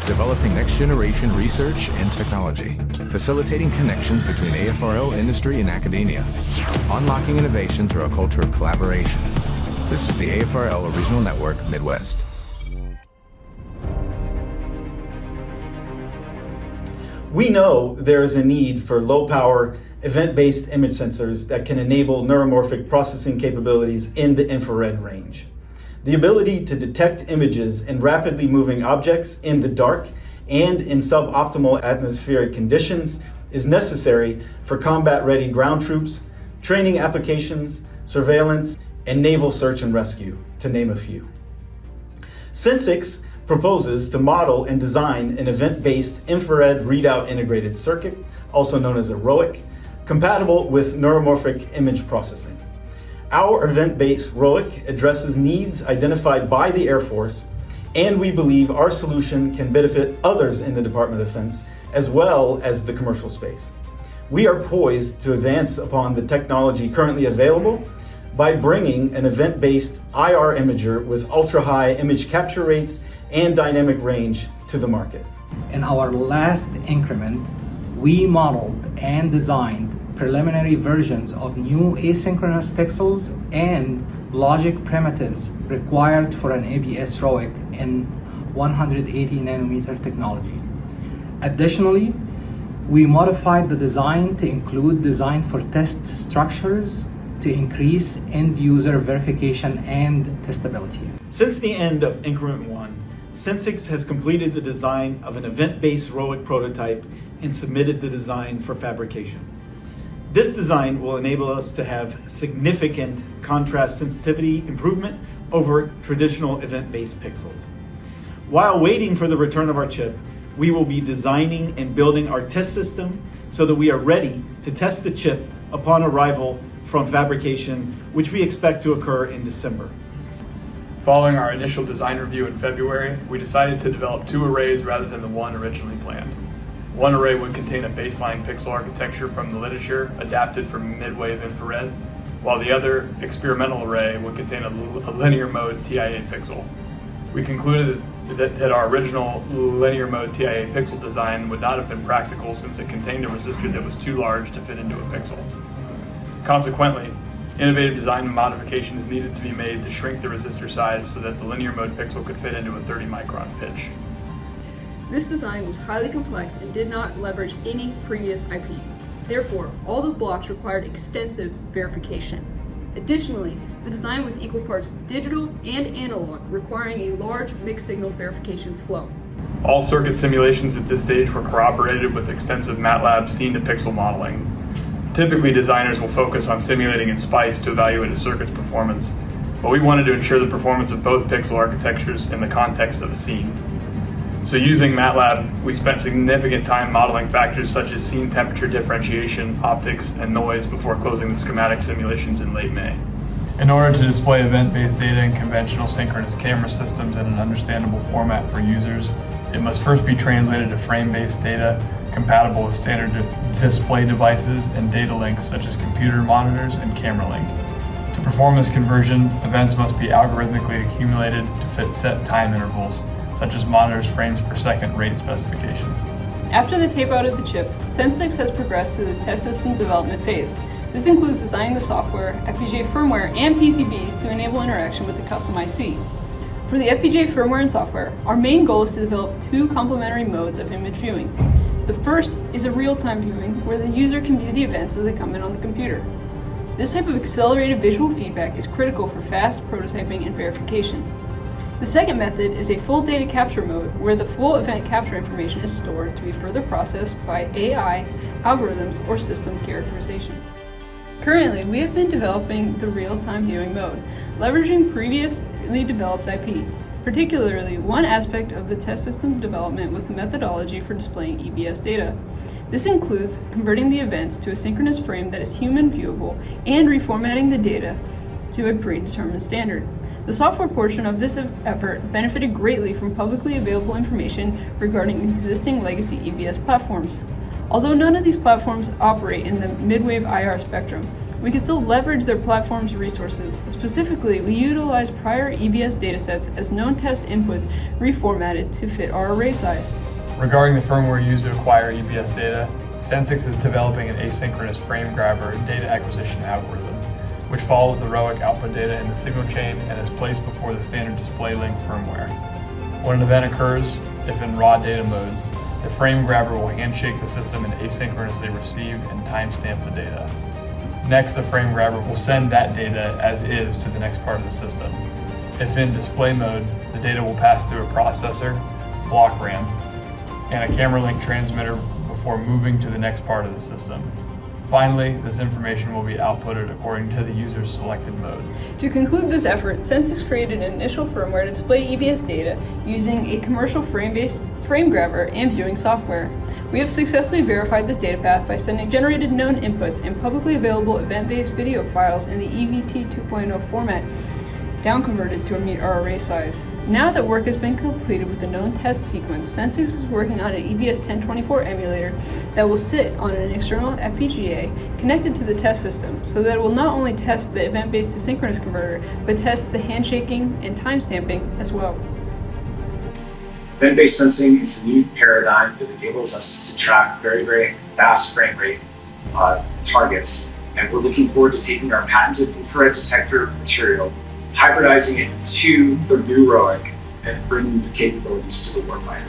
developing next-generation research and technology, facilitating connections between AFRL industry and academia, unlocking innovation through a culture of collaboration. This is the AFRL Regional Network Midwest. We know there is a need for low-power, event-based image sensors that can enable neuromorphic processing capabilities in the infrared range. The ability to detect images in rapidly moving objects in the dark and in suboptimal atmospheric conditions is necessary for combat-ready ground troops, training applications, surveillance, and naval search and rescue, to name a few. Sensix proposes to model and design an event-based infrared readout integrated circuit, also known as a ROIC, compatible with neuromorphic image processing. Our event-based ROIC addresses needs identified by the Air Force, and we believe our solution can benefit others in the Department of Defense as well as the commercial space. We are poised to advance upon the technology currently available by bringing an event-based IR imager with ultra-high image capture rates and dynamic range to the market. In our last increment, we modeled and designed preliminary versions of new asynchronous pixels and logic primitives required for an ABS ROIC in 180 nanometer technology. Additionally, we modified the design to include design for test structures to increase end user verification and testability. Since the end of Increment 1, Sensix has completed the design of an event-based ROIC prototype and submitted the design for fabrication. This design will enable us to have significant contrast sensitivity improvement over traditional event-based pixels. While waiting for the return of our chip, we will be designing and building our test system so that we are ready to test the chip upon arrival from fabrication, which we expect to occur in December. Following our initial design review in February, we decided to develop two arrays rather than the one originally planned. One array would contain a baseline pixel architecture from the literature adapted for mid-wave infrared, while the other experimental array would contain a linear mode TIA pixel. We concluded that our original linear mode TIA pixel design would not have been practical since it contained a resistor that was too large to fit into a pixel. Consequently, innovative design modifications needed to be made to shrink the resistor size so that the linear mode pixel could fit into a 30-micron pitch. This design was highly complex and did not leverage any previous IP. Therefore, all the blocks required extensive verification. Additionally, the design was equal parts digital and analog, requiring a large mixed-signal verification flow. All circuit simulations at this stage were corroborated with extensive MATLAB scene-to-pixel modeling. Typically, designers will focus on simulating in SPICE to evaluate a circuit's performance, but we wanted to ensure the performance of both pixel architectures in the context of a scene. So using MATLAB, we spent significant time modeling factors such as scene temperature differentiation, optics, and noise before closing the schematic simulations in late May. In order to display event-based data in conventional synchronous camera systems in an understandable format for users, it must first be translated to frame-based data compatible with standard display devices and data links such as computer monitors and camera link. To perform this conversion, events must be algorithmically accumulated to fit set time intervals, such as monitors' frames per second rate specifications. After the tape-out of the chip, Sensix has progressed to the test system development phase. This includes designing the software, FPGA firmware, and PCBs to enable interaction with the custom IC. For the FPGA firmware and software, our main goal is to develop two complementary modes of image viewing. The first is a real-time viewing, where the user can view the events as they come in on the computer. This type of accelerated visual feedback is critical for fast prototyping and verification. The second method is a full data capture mode, where the full event capture information is stored to be further processed by AI, algorithms, or system characterization. Currently, we have been developing the real-time viewing mode, leveraging previously developed IP. Particularly, one aspect of the test system development was the methodology for displaying EBS data. This includes converting the events to a synchronous frame that is human viewable and reformatting the data to a predetermined standard. The software portion of this effort benefited greatly from publicly available information regarding existing legacy EBS platforms. Although none of these platforms operate in the mid-wave IR spectrum, we can still leverage their platform's resources. Specifically, we utilize prior EBS datasets as known test inputs reformatted to fit our array size. Regarding the firmware used to acquire EBS data, Sensix is developing an asynchronous frame grabber data acquisition algorithm, which follows the ROIC output data in the signal chain and is placed before the standard display link firmware. When an event occurs, if in raw data mode, the frame grabber will handshake the system and asynchronously receive and timestamp the data. Next, the frame grabber will send that data as is to the next part of the system. If in display mode, the data will pass through a processor, block RAM, and a camera link transmitter before moving to the next part of the system. Finally, this information will be outputted according to the user's selected mode. To conclude this effort, Sensix created an initial firmware to display EBS data using a commercial frame-based frame grabber and viewing software. We have successfully verified this data path by sending generated known inputs and publicly available event-based video files in the EVT 2.0 format, down-converted to meet our array size. Now that work has been completed with the known test sequence, Sensix is working on an EBS 1024 emulator that will sit on an external FPGA connected to the test system, so that it will not only test the event-based to synchronous converter, but test the handshaking and timestamping as well. Event-based sensing is a new paradigm that enables us to track very, very fast frame rate targets, and we're looking forward to taking our patented infrared detector material, hybridizing it to the new ROIC, and bringing the capabilities to the warfighter.